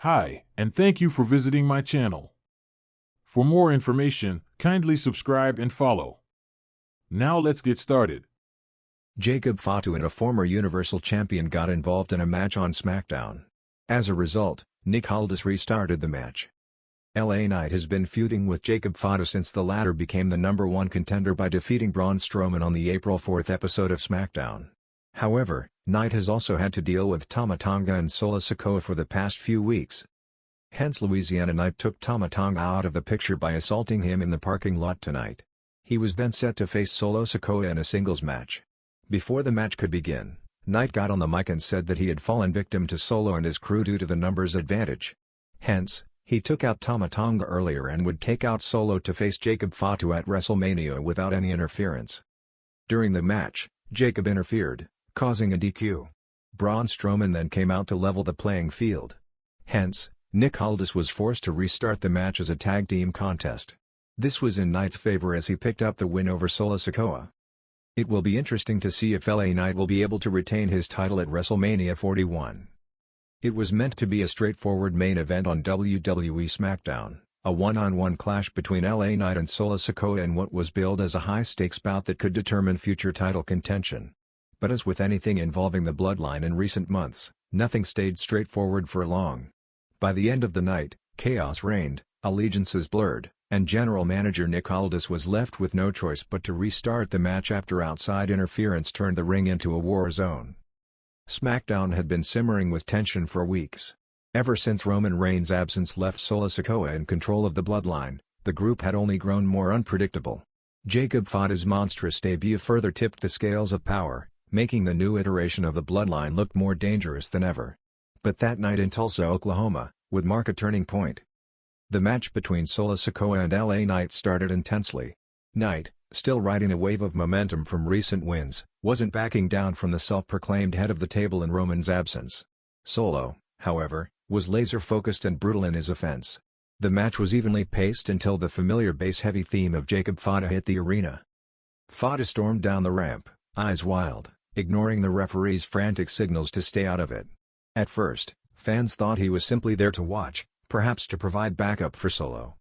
Hi, and thank you for visiting my channel. For more information, kindly subscribe and follow. Now let's get started. Jacob Fatu and a former Universal Champion got involved in a match on SmackDown. As a result, Aldis restarted the match. LA Knight has been feuding with Jacob Fatu since the latter became the #1 contender by defeating Braun Strowman on the April 4 episode of SmackDown. However, Knight has also had to deal with Tama Tonga and Solo Sikoa for the past few weeks. Hence Louisiana Knight took Tama Tonga out of the picture by assaulting him in the parking lot tonight. He was then set to face Solo Sikoa in a singles match. Before the match could begin, Knight got on the mic and said that he had fallen victim to Solo and his crew due to the numbers advantage. Hence, he took out Tama Tonga earlier and would take out Solo to face Jacob Fatu at WrestleMania without any interference. During the match, Jacob interfered, causing a DQ. Braun Strowman then came out to level the playing field. Hence, Aldis was forced to restart the match as a tag team contest. This was in Knight's favor as he picked up the win over Solo Sikoa. It will be interesting to see if LA Knight will be able to retain his title at WrestleMania 41. It was meant to be a straightforward main event on WWE SmackDown, a one-on-one clash between LA Knight and Solo Sikoa in what was billed as a high-stakes bout that could determine future title contention. But as with anything involving the bloodline in recent months, nothing stayed straightforward for long. By the end of the night, chaos reigned, allegiances blurred, and General Manager Aldis was left with no choice but to restart the match after outside interference turned the ring into a war zone. SmackDown had been simmering with tension for weeks. Ever since Roman Reigns' absence left Solo Sikoa in control of the bloodline, the group had only grown more unpredictable. Jacob Fatu's monstrous debut further tipped the scales of power, making the new iteration of the bloodline look more dangerous than ever. But that night in Tulsa, Oklahoma, would mark a turning point. The match between Solo Sikoa and LA Knight started intensely. Knight, still riding a wave of momentum from recent wins, wasn't backing down from the self-proclaimed head of the table in Roman's absence. Solo, however, was laser-focused and brutal in his offense. The match was evenly paced until the familiar bass-heavy theme of Jacob Fatu hit the arena. Fatu stormed down the ramp, eyes wild, ignoring the referee's frantic signals to stay out of it. At first, fans thought he was simply there to watch, perhaps to provide backup for Solo.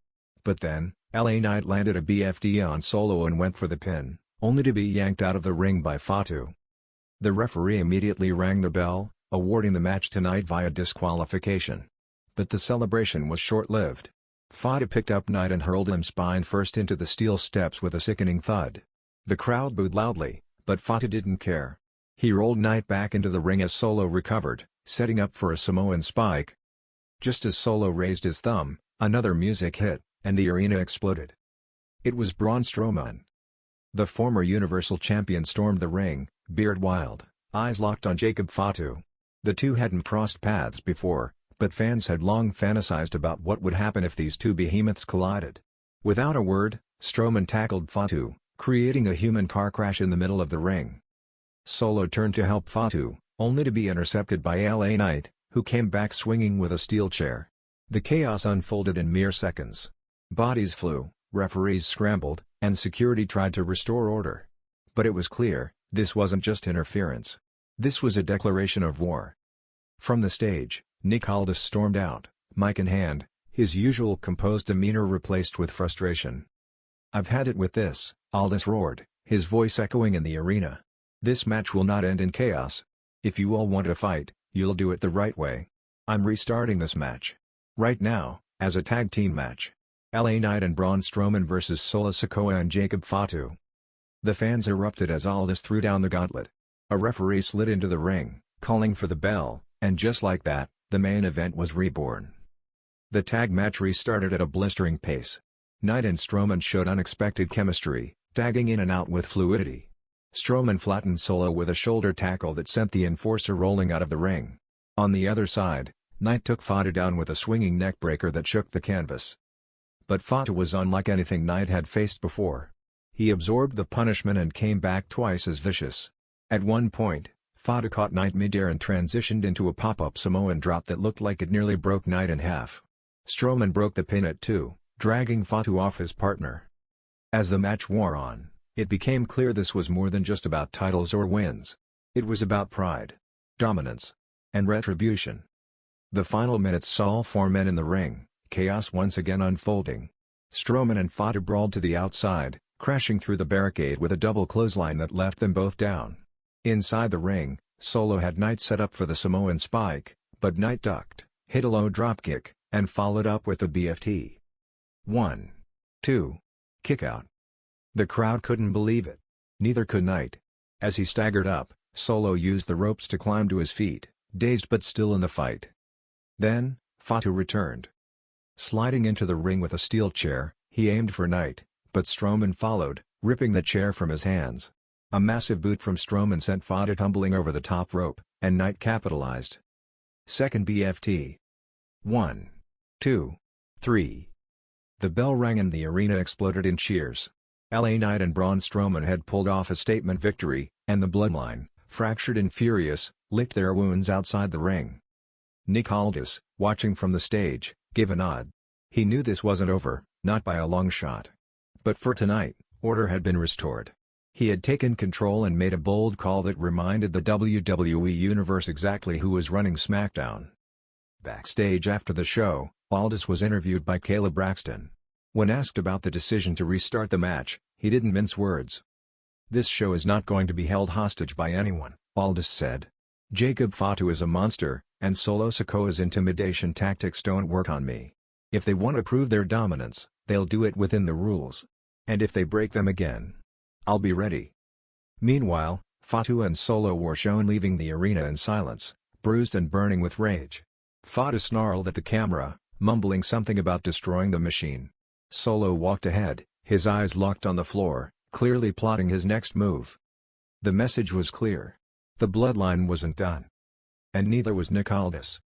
But then, LA Knight landed a BFD on Solo and went for the pin, only to be yanked out of the ring by Fatu. The referee immediately rang the bell, awarding the match to Knight via disqualification. But the celebration was short-lived. Fatu picked up Knight and hurled him spine-first into the steel steps with a sickening thud. The crowd booed loudly, but Fatu didn't care. He rolled Knight back into the ring as Solo recovered, setting up for a Samoan spike. Just as Solo raised his thumb, another music hit, and the arena exploded. It was Braun Strowman. The former Universal Champion stormed the ring, beard wild, eyes locked on Jacob Fatu. The two hadn't crossed paths before, but fans had long fantasized about what would happen if these two behemoths collided. Without a word, Strowman tackled Fatu, creating a human car crash in the middle of the ring. Solo turned to help Fatu, only to be intercepted by LA Knight, who came back swinging with a steel chair. The chaos unfolded in mere seconds. Bodies flew, referees scrambled, and security tried to restore order. But it was clear, this wasn't just interference. This was a declaration of war. From the stage, Aldis stormed out, mic in hand, his usual composed demeanor replaced with frustration. "I've had it with this," Aldis roared, his voice echoing in the arena. "This match will not end in chaos. If you all want to fight, you'll do it the right way. I'm restarting this match. Right now, as a tag team match. LA Knight and Braun Strowman vs Solo Sikoa and Jacob Fatu." The fans erupted as Aldis threw down the gauntlet. A referee slid into the ring, calling for the bell, and just like that, the main event was reborn. The tag match restarted at a blistering pace. Knight and Strowman showed unexpected chemistry, tagging in and out with fluidity. Strowman flattened Solo with a shoulder tackle that sent the enforcer rolling out of the ring. On the other side, Knight took Fatu down with a swinging neckbreaker that shook the canvas. But Fatu was unlike anything Knight had faced before. He absorbed the punishment and came back twice as vicious. At one point, Fatu caught Knight midair and transitioned into a pop-up Samoan drop that looked like it nearly broke Knight in half. Strowman broke the pin at 2, dragging Fatu off his partner. As the match wore on, it became clear this was more than just about titles or wins. It was about pride, dominance, and retribution. The final minutes saw all four men in the ring, chaos once again unfolding. Strowman and Fatu brawled to the outside, crashing through the barricade with a double clothesline that left them both down. Inside the ring, Solo had Knight set up for the Samoan spike, but Knight ducked, hit a low dropkick, and followed up with the BFT. 1, 2, kick out. The crowd couldn't believe it. Neither could Knight. As he staggered up, Solo used the ropes to climb to his feet, dazed but still in the fight. Then, Fatu returned. Sliding into the ring with a steel chair, he aimed for Knight, but Strowman followed, ripping the chair from his hands. A massive boot from Strowman sent Fatu tumbling over the top rope, and Knight capitalized. Second BFT. 1, 2, 3. The bell rang and the arena exploded in cheers. LA Knight and Braun Strowman had pulled off a statement victory, and the Bloodline, fractured and furious, licked their wounds outside the ring. Nick Aldis, watching from the stage, gave a nod. He knew this wasn't over, not by a long shot. But for tonight, order had been restored. He had taken control and made a bold call that reminded the WWE Universe exactly who was running SmackDown. Backstage after the show, Aldis was interviewed by Caleb Braxton. When asked about the decision to restart the match, he didn't mince words. "This show is not going to be held hostage by anyone," Aldis said. "Jacob Fatu is a monster, and Solo Sikoa's intimidation tactics don't work on me. If they want to prove their dominance, they'll do it within the rules. And if they break them again, I'll be ready." Meanwhile, Fatu and Solo were shown leaving the arena in silence, bruised and burning with rage. Fatu snarled at the camera, mumbling something about destroying the machine. Solo walked ahead, his eyes locked on the floor, clearly plotting his next move. The message was clear. The Bloodline wasn't done. And neither was Nick Aldis.